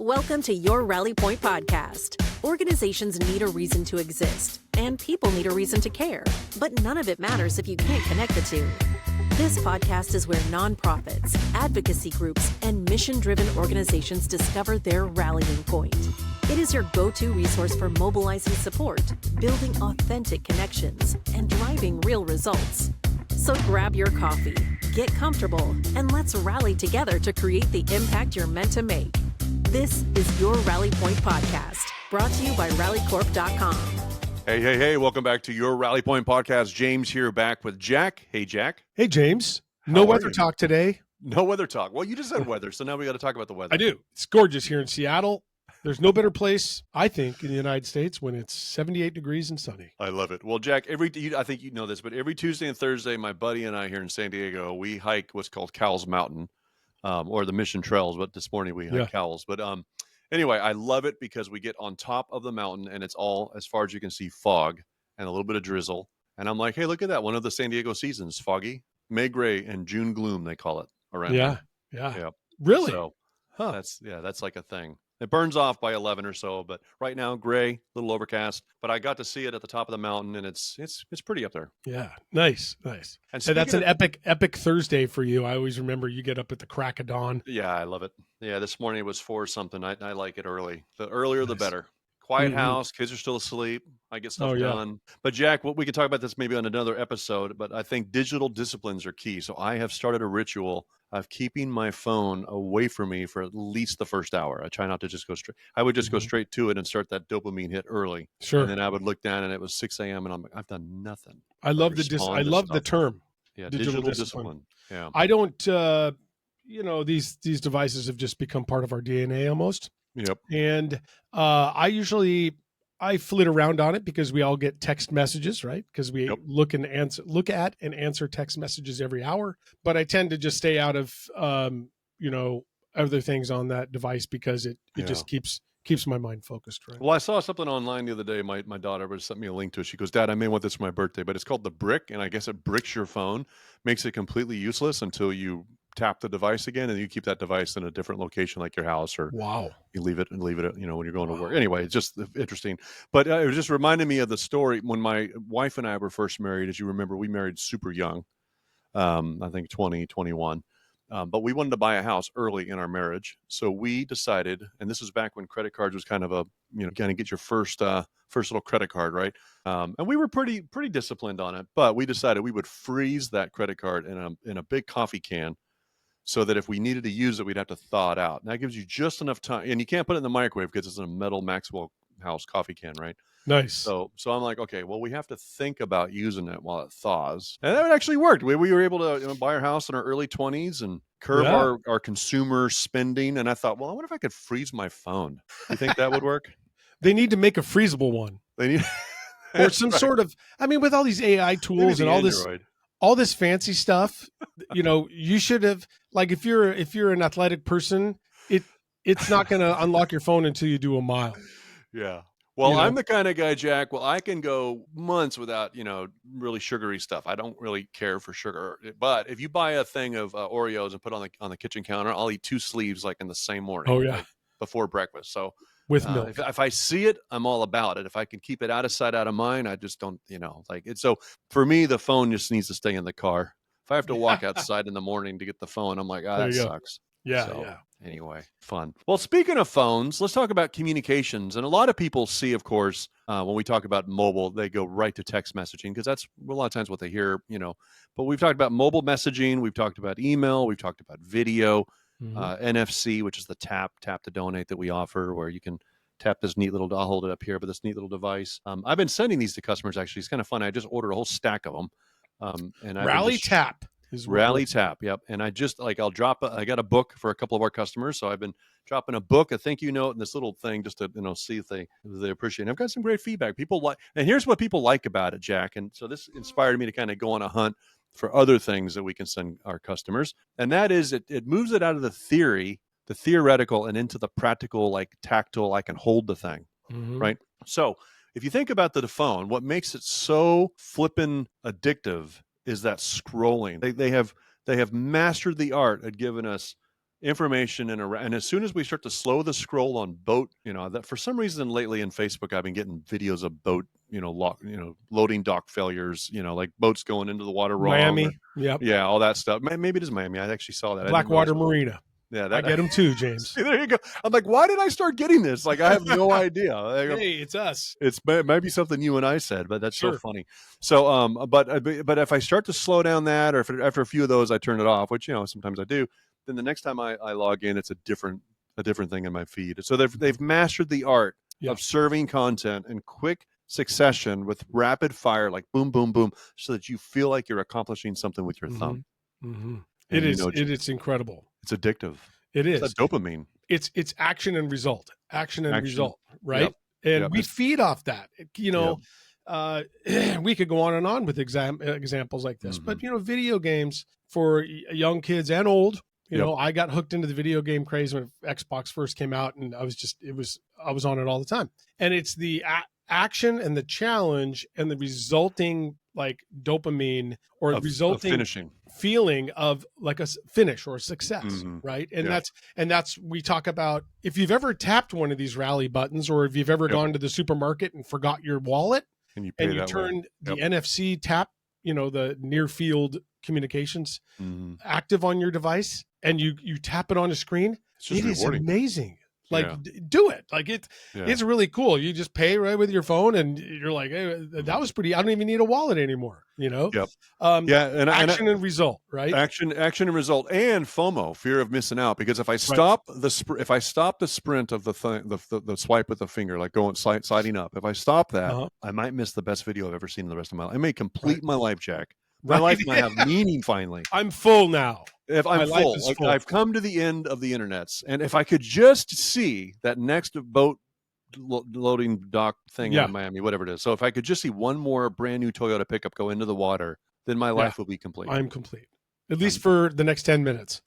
Welcome to your Rally Point podcast. Organizations need a reason to exist, and people need a reason to care, but none of it matters if you can't connect the two. This podcast is where nonprofits, advocacy groups, and mission-driven organizations discover their rallying point. It is your go-to resource for mobilizing support, building authentic connections, and driving real results. So grab your coffee, get comfortable, and let's rally together to create the impact you're meant to make. This is your Rally Point podcast, brought to you by rallycorp.com. Hey, welcome back to your Rally Point podcast. James here, back with Jack. Hey, Jack. Hey, James. No weather talk today. No weather talk. Well, you just said weather, so now we got to talk about the weather. I do. It's gorgeous here in Seattle. There's no better place, I think, in the United States when it's 78 degrees and sunny. I love it. Well, Jack, I think you know this, but every Tuesday and Thursday, my buddy and I here in San Diego, we hike what's called Cowles Mountain, or the Mission Trails, but this morning we hiked Cowles. But anyway, I love it because we get on top of the mountain and it's all, as far as you can see, fog and a little bit of drizzle. And I'm like, hey, look at that. One of the San Diego seasons, foggy, May gray, and June gloom, they call it around here. Yeah. Really? So that's like a thing. It burns off by 11 or so, but right now, gray, a little overcast. But I got to see it at the top of the mountain, and it's pretty up there. Yeah, nice. And that's an epic Thursday for you. I always remember you get up at the crack of dawn. Yeah, I love it. Yeah, this morning it was 4 something. I like it early. The earlier, the better. Quiet house, kids are still asleep. I get stuff done. But Jack, we could talk about this maybe on another episode, but I think digital disciplines are key. So I have started a ritual of keeping my phone away from me for at least the first hour. I try not to just go straight. I would just go straight to it and start that dopamine hit early. Sure. And then I would look down and it was 6 a.m. and I'm like, I've done nothing. I love the term. Yeah, digital discipline. Yeah. I don't, these devices have just become part of our DNA almost. Yep. And I flit around on it because we all get text messages, right? Because we look at and answer text messages every hour. But I tend to just stay out of other things on that device because it just keeps my mind focused, right? Well, I saw something online the other day. My daughter sent me a link to it. She goes, Dad, I may want this for my birthday, but it's called the brick. And I guess it bricks your phone, makes it completely useless until you tap the device again, and you keep that device in a different location, like your house, or you leave it, when you're going to work. Anyway, it's just interesting. But it was just reminding me of the story when my wife and I were first married. As you remember, we married super young, I think 20, 21. But we wanted to buy a house early in our marriage. So we decided, and this was back when credit cards was kind of get your first little credit card, right? And we were pretty disciplined on it, but we decided we would freeze that credit card in a big coffee can, so that if we needed to use it, we'd have to thaw it out. And that gives you just enough time. And you can't put it in the microwave because it's a metal Maxwell House coffee can, right? Nice. So I'm like, okay, well, we have to think about using it while it thaws. And that actually worked. We were able to buy our house in our early 20s and curb our consumer spending. And I thought, well, I wonder if I could freeze my phone. You think that would work? They need to make a freezable one. They need... or some sort of, with all these AI tools and all this fancy stuff, you should have, like, if you're an athletic person, it's not going to unlock your phone until you do a mile. Yeah. Well, I'm the kind of guy, Jack. Well, I can go months without, really sugary stuff. I don't really care for sugar. But if you buy a thing of Oreos and put on the kitchen counter, I'll eat 2 sleeves like in the same morning. Oh yeah. Like, before breakfast. So with milk. If I see it, I'm all about it. If I can keep it out of sight, out of mind, I just don't, like it. So for me, the phone just needs to stay in the car. If I have to walk outside in the morning to get the phone, I'm like, that sucks. Yeah. Anyway, fun. Well, speaking of phones, let's talk about communications. And a lot of people see, of course, when we talk about mobile, they go right to text messaging because that's a lot of times what they hear, But we've talked about mobile messaging. We've talked about email. We've talked about video, NFC, which is the tap to donate that we offer, where you can tap this neat little, I'll hold it up here, but this neat little device. I've been sending these to customers, actually. It's kind of fun. I just ordered a whole stack of them. And Rally Tap. Rally Tap, yep. And I just I got a book for a couple of our customers, so I've been dropping a book, a thank you note, and this little thing just to see if they appreciate it. I've got some great feedback. People like, and here's what people like about it, Jack. And so this inspired me to kind of go on a hunt for other things that we can send our customers, and that is it moves it out of the theoretical, and into the practical, like tactile. I can hold the thing, right? So if you think about the phone, what makes it so flippin' addictive is that scrolling. They have mastered the art at giving us information and as soon as we start to slow the scroll on boat, that for some reason lately in Facebook, I've been getting videos of boat, loading dock failures, like boats going into the water wrong. Miami. Yep. Yeah. All that stuff. Maybe it is Miami. I actually saw that. Blackwater Marina. Yeah. I get them too, James. See, there you go. I'm like, why did I start getting this? Like, I have no idea. Hey, it's us. It might be something you and I said, but that's Sure. so funny. So, but if I start to slow down that, or if after a few of those I turn it off, which sometimes I do, then the next time I log in, it's a different thing in my feed. So they've mastered the art of serving content in quick succession with rapid fire, like boom, boom, boom, so that you feel like you're accomplishing something with your thumb. Mm-hmm. It is incredible. It's addictive. It is. It's that dopamine. It's action and result, result, right? Yep. And we feed off that. We could go on and on with examples like this, but video games for young kids and old. I got hooked into the video game craze when Xbox first came out, and I was on it all the time. And it's the action and the challenge and the resulting like dopamine or resulting finishing feeling of like a finish or a success, right? And that's we talk about if you've ever tapped one of these rally buttons, or if you've ever gone to the supermarket and forgot your wallet and you turned the NFC tap, the near field communications active on your device, and you tap it on a screen, it is amazing. Like do it. Like it's really cool. You just pay right with your phone, and you're like, hey, that was pretty. I don't even need a wallet anymore. And action and result, right? Action and result, and FOMO, fear of missing out. Because if I stop the sprint of the swipe with the finger, like going sliding up, if I stop that, I might miss the best video I've ever seen in the rest of my life. I may complete my life, Jack. My life might have meaning finally. I'm full now. If I'm full, I've come to the end of the internets, and if I could just see that next boat loading dock thing in Miami, whatever it is. So if I could just see one more brand new Toyota pickup go into the water, then my life will be complete. I'm complete. At least for the next 10 minutes.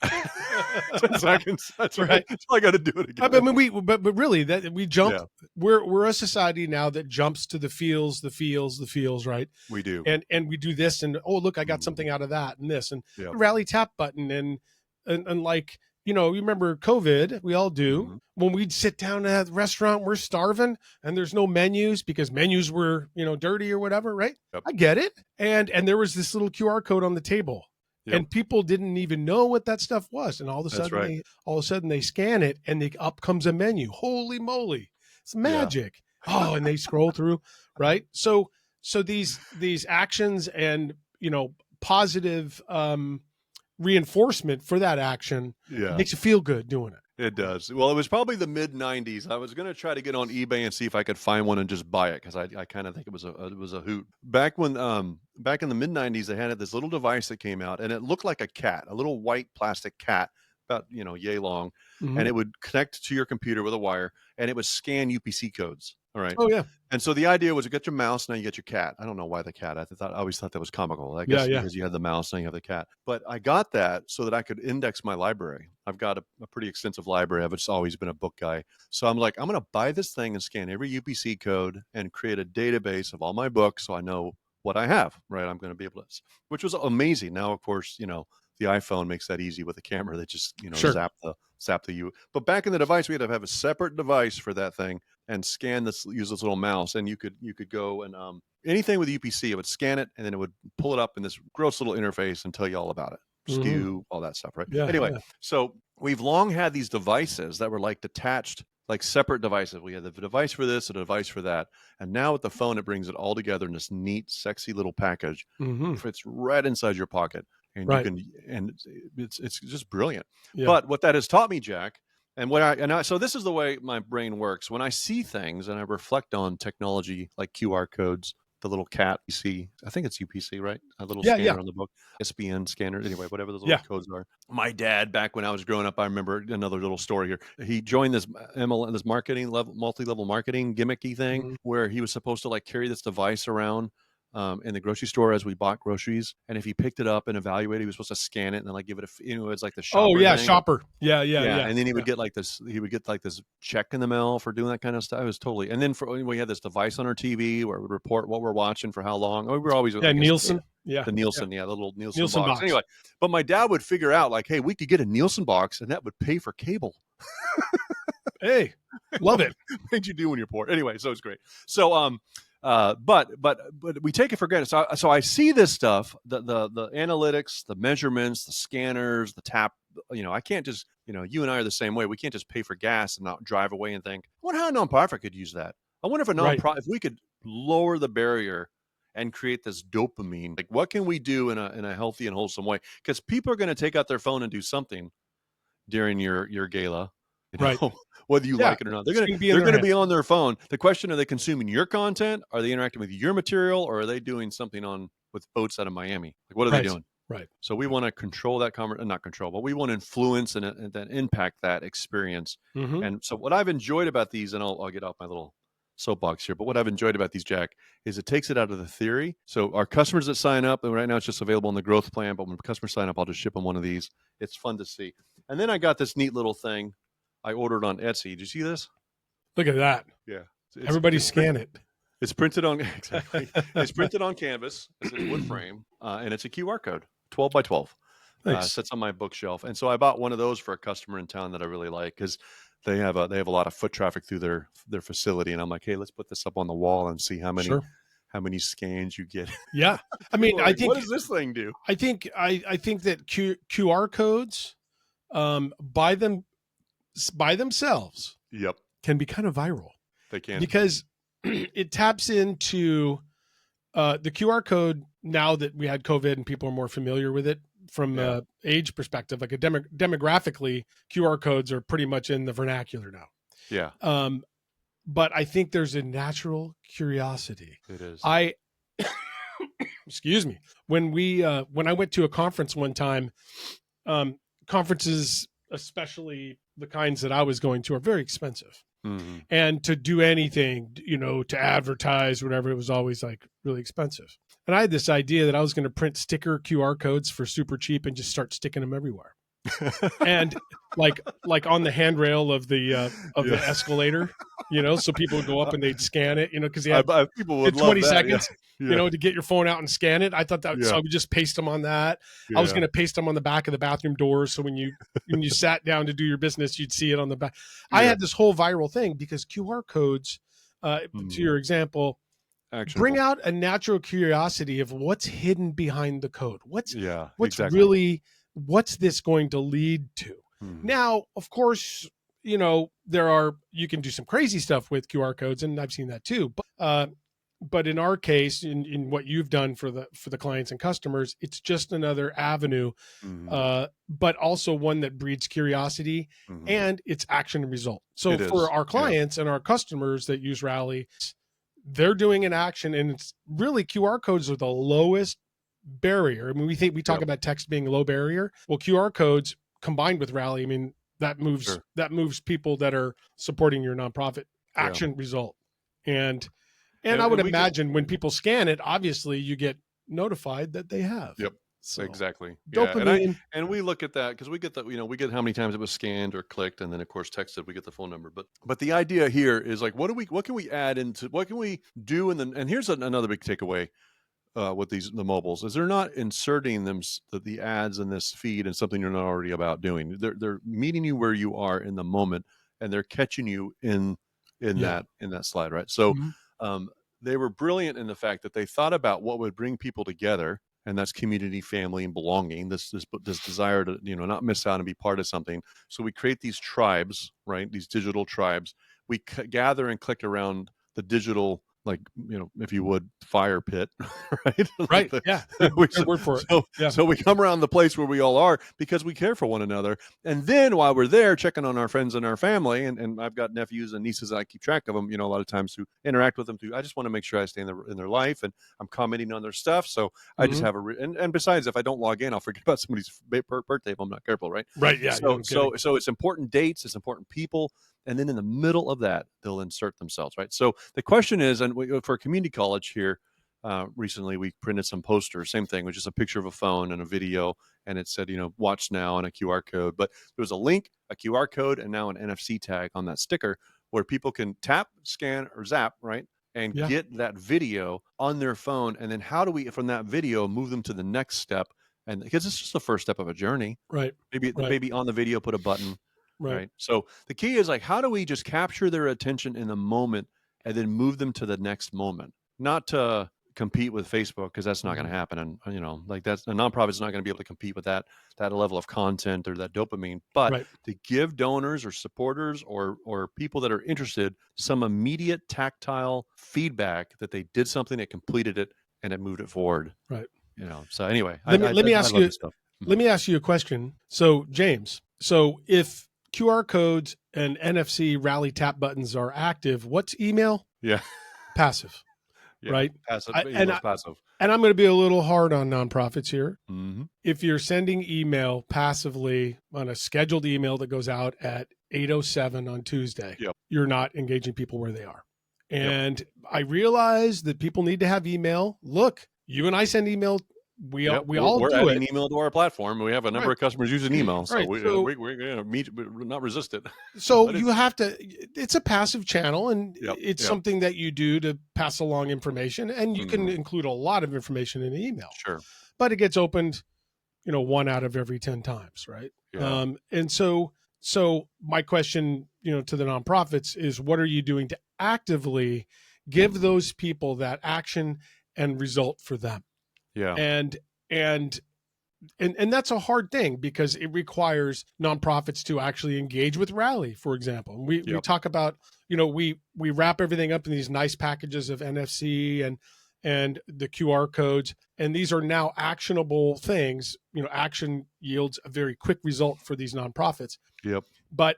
10 seconds. That's right. So I got to do it again. I mean, but really, that we jump. Yeah. We're a society now that jumps to the feels, right? We do, and we do this, and look, I got something out of that, and this, and the rally tap button, and like you remember COVID? We all do. When we'd sit down at a restaurant, we're starving, and there's no menus because menus were dirty or whatever, right? Yep. I get it, and there was this little QR code on the table. Yep. And people didn't even know what that stuff was, and all of a sudden they scan it, and up comes a menu. Holy moly, it's magic! Yeah. And they scroll through, right? So these actions and positive reinforcement for that action makes you feel good doing it. It does. Well, it was probably the mid '90s. I was going to try to get on eBay and see if I could find one and just buy it because I kind of think it was a hoot. Back in the mid '90s, they had this little device that came out, and it looked like a cat, a little white plastic cat, about yay long, and it would connect to your computer with a wire, and it would scan UPC codes. All right. Oh yeah. And so the idea was, you get your mouse, now you get your cat. I don't know why the cat. I always thought that was comical. I guess because you had the mouse, now you have the cat. But I got that so that I could index my library. I've got a pretty extensive library. I've just always been a book guy. So I'm like, I'm going to buy this thing and scan every UPC code and create a database of all my books so I know what I have. Right. I'm going to be able to, which was amazing. Now, of course, the iPhone makes that easy with a camera that just, zap the U. But back in the device, we had to have a separate device for that thing and use this little mouse. And you could go and anything with UPC, it would scan it and then it would pull it up in this gross little interface and tell you all about it. Skew, all that stuff, right? Yeah, anyway, so we've long had these devices that were like detached, like separate devices. We had the device for this, a device for that. And now with the phone, it brings it all together in this neat, sexy little package. It fits right inside your pocket. And you can, and it's just brilliant. Yeah. But what that has taught me, Jack, so this is the way my brain works. When I see things and I reflect on technology like QR codes, the little cat you see, I think it's UPC, right? A little scanner on the book, SBN scanner, anyway, whatever those little codes are. My dad, back when I was growing up, I remember another little story here. He joined this marketing multi-level marketing gimmicky thing where he was supposed to like carry this device around in the grocery store as we bought groceries, and if he picked it up and evaluated, he was supposed to scan it and then like give it it's like the shopper. Oh yeah, thing. shopper. Yeah. And then he would get like this. He would get like this check in the mail for doing that kind of stuff. It was totally. And then we had this device on our TV where it would report what we're watching for how long. We were always Nielsen. Yeah. The Nielsen, the little Nielsen Nielsen box. box. Anyway, but my dad would figure out like, hey, we could get a Nielsen box and that would pay for cable. Hey, love it. What'd you do when you're poor? Anyway, so it's great. So but we take it for granted. So I see this stuff, the analytics, the measurements, the scanners, the tap. I can't just, you and I are the same way. We can't just pay for gas and not drive away and think, I wonder how a nonprofit could use that. I wonder if if we could lower the barrier and create this dopamine. Like, what can we do in a healthy and wholesome way? Because people are going to take out their phone and do something during your gala. Right. Whether you like it or not, they're going to be on their phone. The question: are they consuming your content? Are they interacting with your material, or are they doing something with boats out of Miami? Like, what are they doing? Right. So we want to control that not control, but we want to influence and then impact that experience. Mm-hmm. And so what I've enjoyed about these, and I'll get off my little soapbox here, but what I've enjoyed about these, Jack, is it takes it out of the theory. So our customers that sign up, and right now it's just available in the growth plan, but when customers sign up, I'll just ship them one of these. It's fun to see. And then I got this neat little thing I ordered on Etsy. Did you see this? Look at that. Yeah. Everybody scan it. It's printed on exactly. It's printed on canvas. It's a wood frame, and it's a QR code, 12 by 12. Nice. Sits on my bookshelf, and so I bought one of those for a customer in town that I really like because they have a lot of foot traffic through their facility, and I'm like, hey, let's put this up on the wall and see how many scans you get. Yeah, I mean, like, I think what does this thing do? I think that QR codes, by themselves, yep, can be kind of viral. They can, because it taps into the QR code. Now that we had COVID and people are more familiar with it from age perspective, like demographically, QR codes are pretty much in the vernacular now. Yeah. But I think there's a natural curiosity. It is. Excuse me. When I went to a conference one time, conferences, especially the kinds that I was going to, are very expensive. Mm-hmm. And to do anything, to advertise, whatever, it was always like really expensive. And I had this idea that I was going to print sticker QR codes for super cheap and just start sticking them everywhere. And like on the handrail of the escalator, so people would go up and they'd scan it, because people would 20 love that, seconds, to get your phone out and scan it. I thought that, so I would just paste them on that. I was going to paste them on the back of the bathroom doors. So when you sat down to do your business, you'd see it on the back. I had this whole viral thing because QR codes, to your example, actionable. Bring out a natural curiosity of what's hidden behind the code. What's exactly. really, what's this going to lead to? Now, of course, you can do some crazy stuff with QR codes, and I've seen that too. But in our case, in what you've done for the clients and customers, it's just another avenue, but also one that breeds curiosity and it's action and result. So for our clients and our customers that use Rally, they're doing an action, and it's really QR codes are the lowest barrier. I mean, we talk about text being low barrier. Well, QR codes combined with Rally, I mean, that moves people that are supporting your nonprofit action result. And I would imagine when people scan it, obviously you get notified that they have. Yep. So, exactly. Dopamine. Yeah. And we look at that because we get we get how many times it was scanned or clicked, and then of course texted. We get the phone number. But the idea here is like, what can we add into? What can we do? And here's another big takeaway with the mobiles is they're not inserting the ads in this feed and something you're not already about doing. They're meeting you where you are in the moment, and they're catching you in that slide, right? So they were brilliant in the fact that they thought about what would bring people together. And that's community, family, and belonging. This desire to not miss out and be part of something. So we create these tribes, right? These digital tribes. We gather and click around the digital, like if you would, fire pit, right? Right. Good word for it. So we come around the place where we all are because we care for one another. And then while we're there, checking on our friends and our family, and I've got nephews and nieces, I keep track of them. A lot of times to interact with them too. I just want to make sure I stay in their life, and I'm commenting on their stuff. So I just have and besides, if I don't log in, I'll forget about somebody's birthday if I'm not careful, right? Right. Yeah. So it's important dates, it's important people. And then in the middle of that, they'll insert themselves, right? So the question is, and for a community college here, recently we printed some posters, same thing, which is a picture of a phone and a video, and it said, watch now, and a QR code. But there was a link, a QR code, and now an NFC tag on that sticker where people can tap, scan, or zap, right? and Yeah. get that video on their phone. And then how do we, from that video, move them to the next step? And because it's just the first step of a journey. Right. Maybe on the video, put a button. Right. So the key is like, how do we just capture their attention in the moment and then move them to the next moment? Not to compete with Facebook, because that's not going to happen. And like that's a nonprofit's not going to be able to compete with that level of content or that dopamine. But to give donors or supporters or people that are interested some immediate tactile feedback that they did something, it completed it, and it moved it forward. Right. So anyway, let me ask you a question. So James, if QR codes and NFC rally tap buttons are active, what's email? Yeah. Passive. Yeah, right? Passive. Passive. And I'm going to be a little hard on nonprofits here. Mm-hmm. If you're sending email passively on a scheduled email that goes out at 8:07 on Tuesday, you're not engaging people where they are. And I realize that people need to have email. Look, you and I send email. We're adding email to our platform. We have a number of customers using email, so we're not resist it. So you have to. It's a passive channel, and it's something that you do to pass along information, and you can include a lot of information in an email. Sure, but it gets opened, 1 out of every 10 times, right? Yeah. And so my question, to the nonprofits is, what are you doing to actively give those people that action and result for them? Yeah. And that's a hard thing, because it requires nonprofits to actually engage with Rally, for example. We talk about, we wrap everything up in these nice packages of NFC and the QR codes, and these are now actionable things. Action yields a very quick result for these nonprofits. Yep. But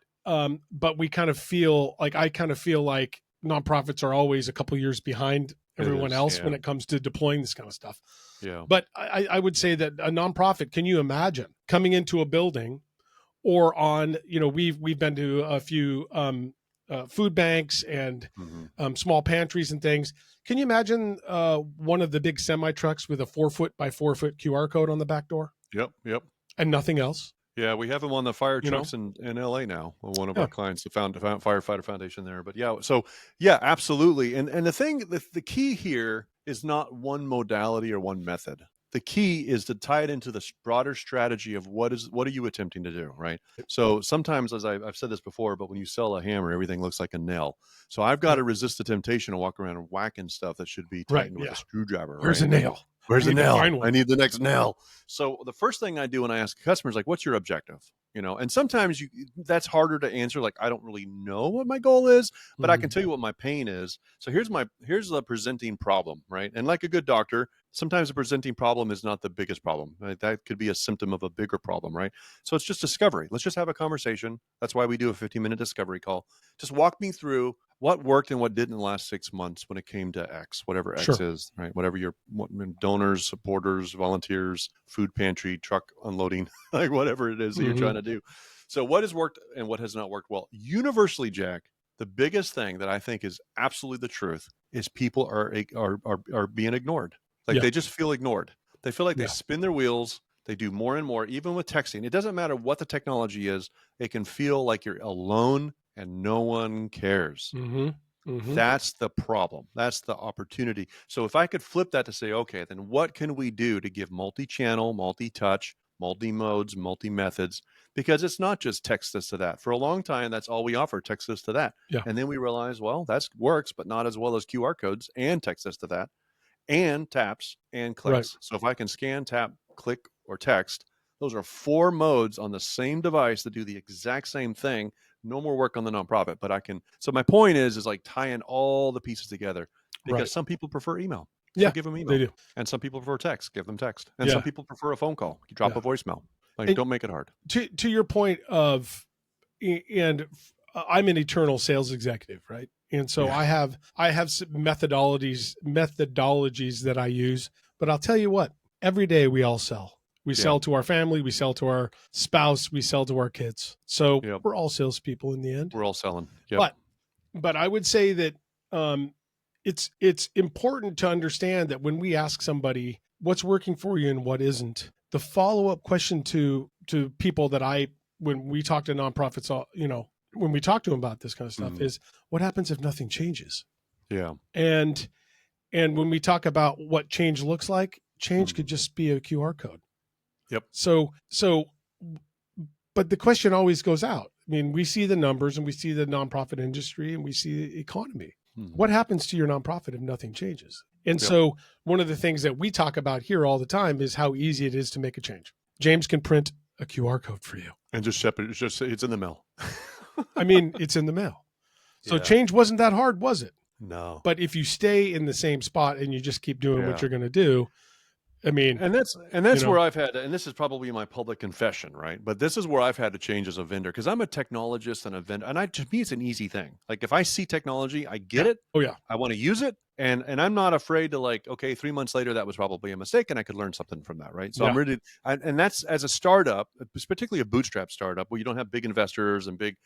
we kind of feel like, nonprofits are always a couple of years behind everyone else when it comes to deploying this kind of stuff. Yeah. But I would say that a nonprofit, can you imagine coming into a building or on, we've been to a few food banks and small pantries and things. Can you imagine one of the big semi trucks with a 4-foot by 4-foot QR code on the back door? Yep. And nothing else? Yeah, we have them on the fire trucks in LA now. One of our clients, the Firefighter Foundation there. But absolutely. And the thing, the key here is not one modality or one method. The key is to tie it into the broader strategy of what are you attempting to do, right? So sometimes, as I've said this before, but when you sell a hammer, everything looks like a nail. So I've got to resist the temptation to walk around and whacking stuff that should be tightened with a screwdriver. Where's a nail? Where's the nail? I need the next nail. So the first thing I do when I ask customers, like, what's your objective? And sometimes that's harder to answer. Like, I don't really know what my goal is, but I can tell you what my pain is. So here's the presenting problem, right? And like a good doctor, sometimes the presenting problem is not the biggest problem. Right? That could be a symptom of a bigger problem, right? So it's just discovery. Let's just have a conversation. That's why we do a 15-minute discovery call. Just walk me through what worked and what didn't in the last 6 months when it came to X, whatever X is, right? Whatever your donors, supporters, volunteers, food pantry, truck unloading, like whatever it is that you're trying to do. So what has worked and what has not worked well? Universally, Jack, the biggest thing that I think is absolutely the truth is people are being ignored. Like they just feel ignored. They feel like they spin their wheels. They do more and more, even with texting. It doesn't matter what the technology is. It can feel like you're alone and no one cares. That's the problem. That's the opportunity. So if I could flip that to say, okay, then what can we do to give multi-channel, multi-touch, multi-modes, multi-methods? Because it's not just text this to that. For a long time, that's all we offer, text this to that. And then we realize, well, that works, but not as well as QR codes and text this to that, and taps and clicks. Right. So if I can scan, tap, click, or text, those are 4 modes on the same device that do the exact same thing. No more work on the nonprofit, but I can. So my point is like tying all the pieces together, because some people prefer email. So give them email. They do. And some people prefer text. Give them text. And some people prefer a phone call. You drop a voicemail. Like, don't make it hard. To your point of, and I'm an eternal sales executive, right? And so I have some methodologies that I use, but I'll tell you what, every day we all sell. We sell to our family, we sell to our spouse, we sell to our kids. So we're all salespeople in the end. We're all selling. But I would say that it's important to understand that when we ask somebody what's working for you and what isn't, the follow-up question to people that when we talk to nonprofits, when we talk to them about this kind of stuff is, what happens if nothing changes? Yeah. And when we talk about what change looks like, change could just be a QR code. Yep. So, but the question always goes out. I mean, we see the numbers and we see the nonprofit industry and we see the economy. What happens to your nonprofit if nothing changes? And so one of the things that we talk about here all the time is how easy it is to make a change. James can print a QR code for you. And just ship it. It's in the mail. I mean, it's in the mail. So change wasn't that hard, was it? No. But if you stay in the same spot and you just keep doing what you're going to do, I mean, and that's where I've had, and this is probably my public confession, right? But this is where I've had to change as a vendor, because I'm a technologist and a vendor, and to me, it's an easy thing. Like if I see technology, I get it. Oh yeah, I want to use it, and I'm not afraid to like, okay, 3 months later, that was probably a mistake, and I could learn something from that, right? So I'm ready, and that's as a startup, particularly a bootstrap startup, where you don't have big investors and big,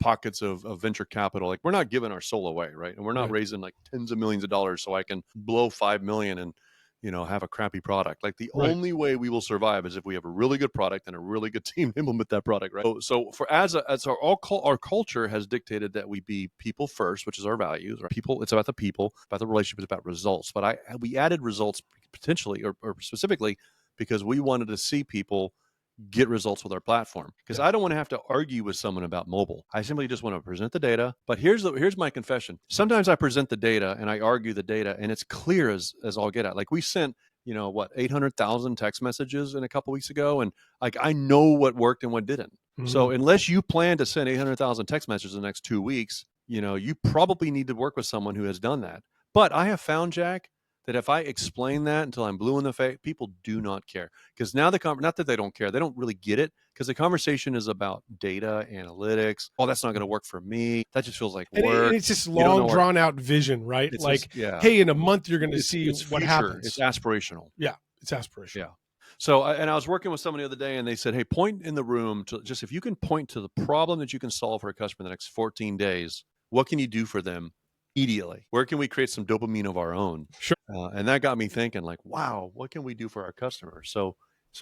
pockets of venture capital. Like we're not giving our soul away, right? And we're not raising like tens of millions of dollars so I can blow 5 million and have a crappy product. Like the only way we will survive is if we have a really good product and a really good team to implement that product, right? So for as our culture has dictated that we be people first, which is our values, right? People, it's about the people, about the relationship, it's about results. But we added results potentially or specifically because we wanted to see people get results with our platform, because I don't want to have to argue with someone about mobile. I simply just want to present the data. But here's my confession. Sometimes I present the data and I argue the data and it's clear as all get out. Like we sent, 800,000 text messages in a couple weeks ago. And like, I know what worked and what didn't. So unless you plan to send 800,000 text messages in the next 2 weeks, you probably need to work with someone who has done that. But I have found, Jack, that if I explain that until I'm blue in the face, people do not care. Because now not that they don't care, they don't really get it, because the conversation is about data, analytics. Oh, that's not going to work for me. That just feels like work. And it's just long, drawn out vision, right? It's like, just, hey, in a month, you're going to see what happens. It's aspirational. Yeah, it's aspirational. Yeah. So, and I was working with someone the other day and they said, hey, point in the room to just, if you can point to the problem that you can solve for a customer in the next 14 days, what can you do for them immediately? Where can we create some dopamine of our own? Sure. And that got me thinking, like, wow, what can we do for our customers? So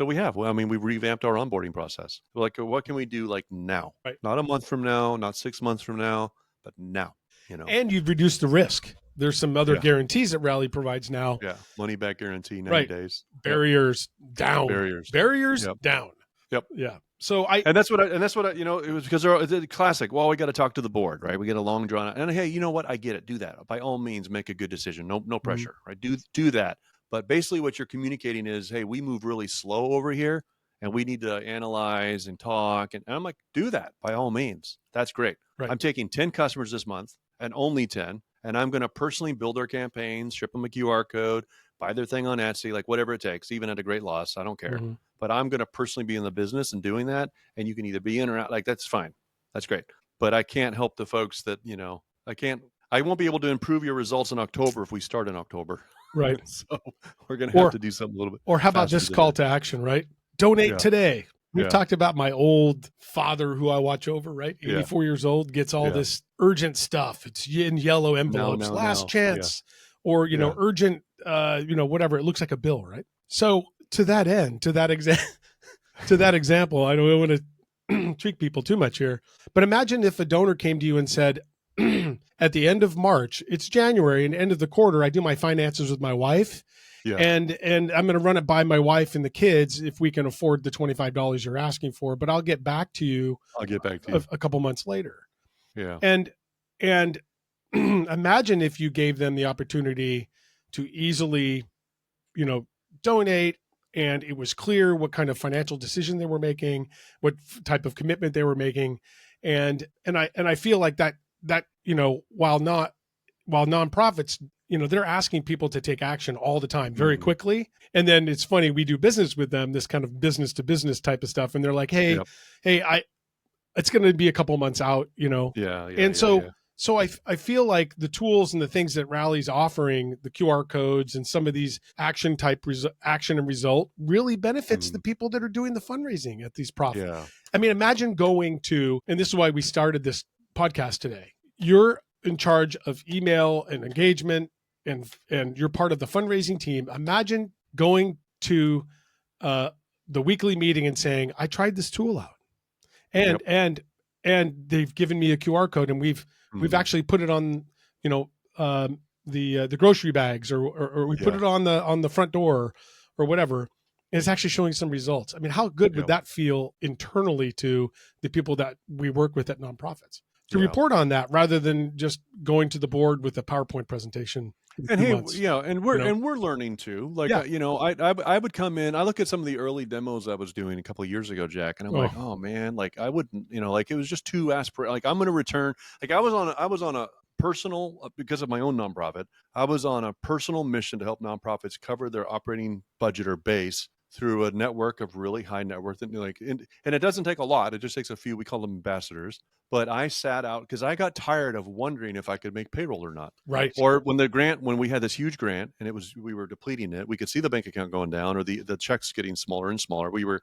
we have. Well, I mean, we revamped our onboarding process. Like, what can we do like now? Right. Not a month from now, not 6 months from now, but now. And you've reduced the risk. There's some other guarantees that Rally provides now. Yeah, money back guarantee, 90 days. Barriers down. Barriers Yep. down. Yep. Yeah. So that's what it was, because it's a classic. Well, we got to talk to the board, right? We get a long drawn out, and hey, you know what? I get it. Do that by all means. Make a good decision. No pressure, right? Do that. But basically, what you're communicating is, hey, we move really slow over here, and we need to analyze and talk. And I'm like, do that by all means. That's great. Right. I'm taking 10 customers this month, and only 10, and I'm going to personally build their campaigns, ship them a QR code, buy their thing on Etsy, like whatever it takes, even at a great loss. I don't care. But I'm going to personally be in the business and doing that. And you can either be in or out. Like, that's fine. That's great. But I can't help the folks that, I won't be able to improve your results in October if we start in October. Right. So we're going to have to do something a little bit. Or how about this call to action, right? Donate today. We've talked about my old father who I watch over, right? 84 years old, gets all this urgent stuff. It's in yellow envelopes, last chance, or, urgent, whatever. It looks like a bill, right? So to that end, to that example, I don't want to tweak people too much here, but imagine if a donor came to you and said, at the end of March, it's January, and end of the quarter, I do my finances with my wife. Yeah. And I'm going to run it by my wife and the kids if we can afford the $25 you're asking for, but I'll get back to you. A couple months later. Yeah. And imagine if you gave them the opportunity to easily, donate, and it was clear what kind of financial decision they were making, what type of commitment they were making. And I feel like that, while nonprofits, they're asking people to take action all the time, very quickly. And then it's funny, we do business with them, this kind of business to business type of stuff. And they're like, hey, it's going to be a couple months out, So I feel like the tools and the things that Rally's offering, the QR codes and some of these action and result really benefits the people that are doing the fundraising at these profits. Yeah. I mean, imagine going to, and this is why we started this podcast today. You're in charge of email and engagement, and you're part of the fundraising team. Imagine going to the weekly meeting and saying, I tried this tool out, and they've given me a QR code, and we've actually put it on, the grocery bags, or we put it on the front door or whatever, and it's actually showing some results. I mean, how good would that feel internally to the people that we work with at nonprofits to report on that, rather than just going to the board with a PowerPoint presentation? And hey, and we're learning too. Like, I would come in. I look at some of the early demos I was doing a couple of years ago, Jack, and I'm like, oh man, like I wouldn't, like it was just too aspirational. Like I'm going to return. Like I was on a personal, because of my own nonprofit, I was on a personal mission to help nonprofits cover their operating budget or base through a network of really high net worth, and it doesn't take a lot. It just takes a few. We call them ambassadors. But I sat out because I got tired of wondering if I could make payroll or not. Right. Or when we had this huge grant and we were depleting it, we could see the bank account going down, or the checks getting smaller and smaller. We were,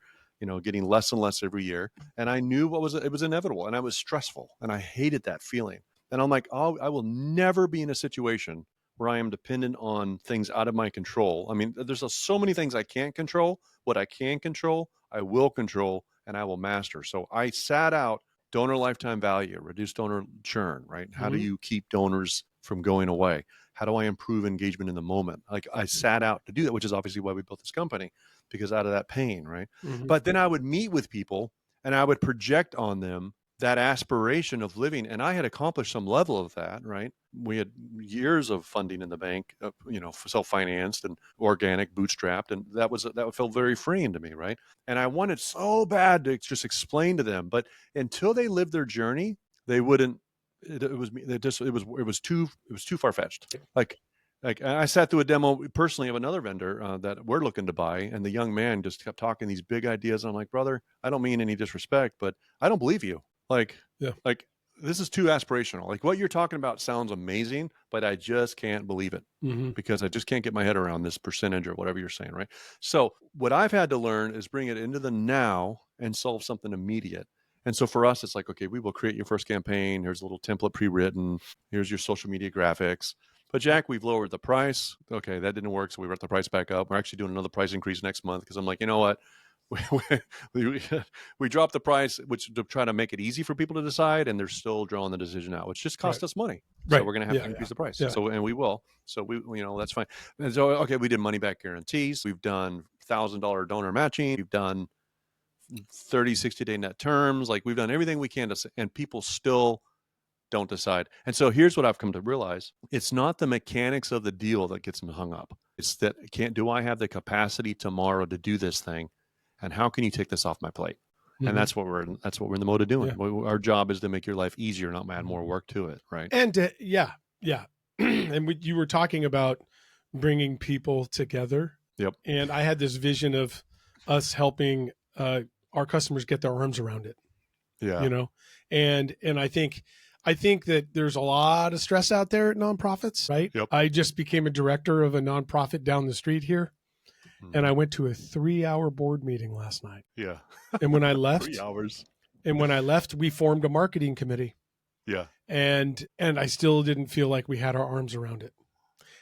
getting less and less every year. And I knew it was inevitable, and I was stressful, and I hated that feeling. And I'm like, I will never be in a situation where I am dependent on things out of my control. I mean, there's so many things I can't control. What I can control, I will control, and I will master. So I sat out donor lifetime value, reduce donor churn, right? How do you keep donors from going away? How do I improve engagement in the moment? Like I sat out to do that, which is obviously why we built this company, because out of that pain, right? But then I would meet with people and I would project on them that aspiration of living. And I had accomplished some level of that, right? We had years of funding in the bank, self-financed and organic, bootstrapped. And that felt very freeing to me, right? And I wanted so bad to just explain to them, but until they lived their journey, they wouldn't, it was too far-fetched. Like I sat through a demo personally of another vendor that we're looking to buy. And the young man just kept talking these big ideas. And I'm like, brother, I don't mean any disrespect, but I don't believe you. Like this is too aspirational. Like what you're talking about sounds amazing, but I just can't believe it because I just can't get my head around this percentage or whatever you're saying, right? So what I've had to learn is bring it into the now and solve something immediate. And so for us, it's like, okay, we will create your first campaign. Here's a little template pre-written. Here's your social media graphics. But Jack, we've lowered the price. Okay, that didn't work. So we brought the price back up. We're actually doing another price increase next month because I'm like, you know what? We dropped the price, which to try to make it easy for people to decide, and they're still drawing the decision out, which just cost us money. So we're going to have to increase the price. Yeah. So, and we will. So we, that's fine. And so, okay, we did money back guarantees. We've done $1,000 donor matching. We've done 30, 60-day net terms. Like we've done everything we can and people still don't decide. And so here's what I've come to realize. It's not the mechanics of the deal that gets them hung up. It's that do I have the capacity tomorrow to do this thing? And how can you take this off my plate? And that's what we're in the mode of doing. Yeah. Our job is to make your life easier, not add more work to it, right? And and you were talking about bringing people together. Yep. And I had this vision of us helping our customers get their arms around it. Yeah. And I think that there's a lot of stress out there at nonprofits, right? Yep. I just became a director of a nonprofit down the street here. And I went to a 3-hour board meeting last night. Yeah. And when I left, 3 hours. And when I left, we formed a marketing committee. Yeah. And I still didn't feel like we had our arms around it.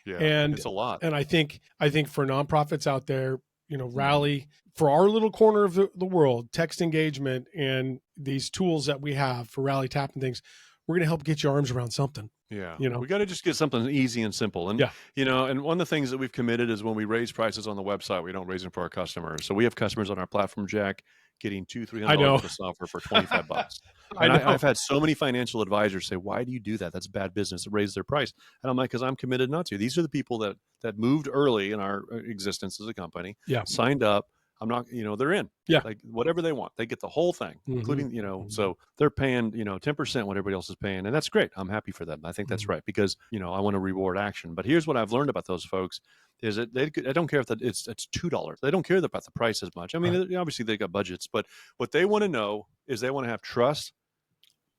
Yeah. And it's a lot. And I think for nonprofits out there, rally for our little corner of the world, text engagement and these tools that we have for Rally Tap and things, we're going to help get your arms around something. Yeah. We got to just get something easy and simple. And, and one of the things that we've committed is when we raise prices on the website, we don't raise them for our customers. So we have customers on our platform, Jack, getting $200-$300 for software for $25. I've had so many financial advisors say, why do you do that? That's bad business. Raise their price. And I'm like, because I'm committed not to. These are the people that moved early in our existence as a company, signed up. I'm not, they're in. Yeah. Like whatever they want. They get the whole thing, including, so they're paying, 10% what everybody else is paying. And that's great. I'm happy for them. I think that's right because, I want to reward action. But here's what I've learned about those folks is that I don't care if it's $2. They don't care about the price as much. I mean, obviously they got budgets, but what they want to know is they want to have trust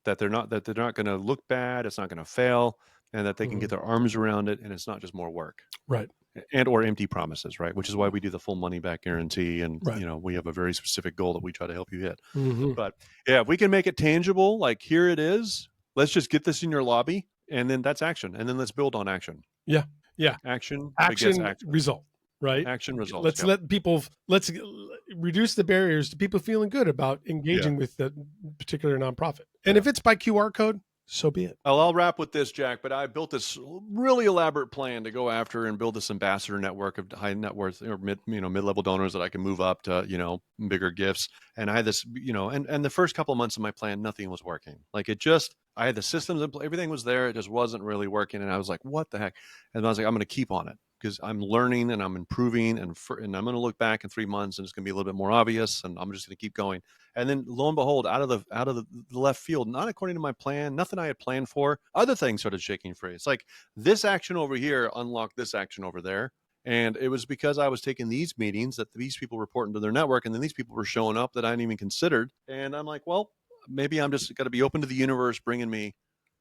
that they're not going to look bad. It's not going to fail and that they can get their arms around it. And it's not just more work. Right. And or empty promises, right? Which is why we do the full money back guarantee. And, we have a very specific goal that we try to help you hit. But yeah, if we can make it tangible, like here it is, let's just get this in your lobby and then that's action. And then let's build on action. Yeah. Yeah. Action result, right? Action results. Let's reduce the barriers to people feeling good about engaging with the particular nonprofit. And if it's by QR code, so be it. Well, I'll wrap with this, Jack, but I built this really elaborate plan to go after and build this ambassador network of high net worth or mid-level donors that I can move up to, bigger gifts. And I had this, and the first couple of months of my plan, nothing was working. Like I had the systems, everything was there. It just wasn't really working. And I was like, what the heck? And I was like, I'm going to keep on it because I'm learning and I'm improving and I'm going to look back in 3 months and it's going to be a little bit more obvious. And I'm just going to keep going. And then lo and behold, out of the left field, not according to my plan, nothing I had planned for, other things started shaking free. It's like this action over here unlocked this action over there. And it was because I was taking these meetings that these people reporting to their network, and then these people were showing up that I hadn't even considered. And I'm like, well, maybe I'm just got to be open to the universe bringing me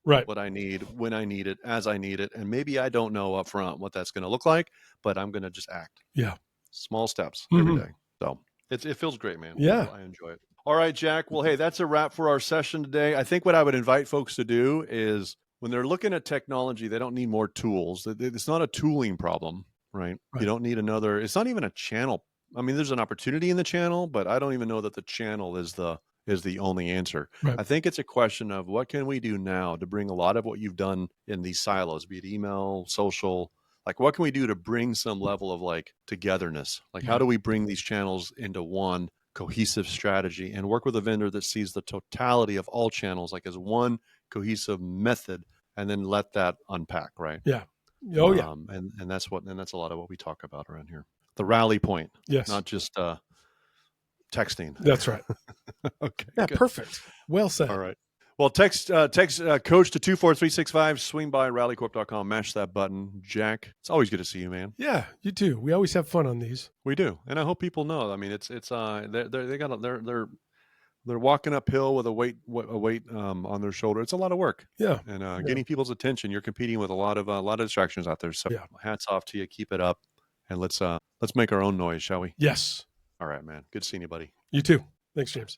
what I need, when I need it, as I need it. And maybe I don't know up front what that's going to look like, but I'm going to just act. Yeah. Small steps every day. So it feels great, man. Yeah. I enjoy it. All right, Jack. Well, hey, that's a wrap for our session today. I think what I would invite folks to do is when they're looking at technology, they don't need more tools. It's not a tooling problem, right? You don't need another. It's not even a channel. I mean, there's an opportunity in the channel, but I don't even know that the channel is the only answer. Right. I think it's a question of what can we do now to bring a lot of what you've done in these silos, be it email, social, like what can we do to bring some level of like togetherness? Like how do we bring these channels into one cohesive strategy and work with a vendor that sees the totality of all channels like as one cohesive method and then let that unpack, right? Yeah. Oh yeah. And that's a lot of what we talk about around here. The rally point. Yes. Not just texting. That's right. Okay. Yeah, good. Perfect. Well said. All right. Well, text coach to 24365, swing by rallycorp.com, mash that button. Jack, it's always good to see you, man. Yeah, you too. We always have fun on these. We do. And I hope people know. I mean, they're walking uphill with a weight on their shoulder. It's a lot of work. Yeah. And getting people's attention. You're competing with a lot of distractions out there. So hats off to you. Keep it up. And let's make our own noise, shall we? Yes. All right, man. Good seeing you, buddy. You too. Thanks, James.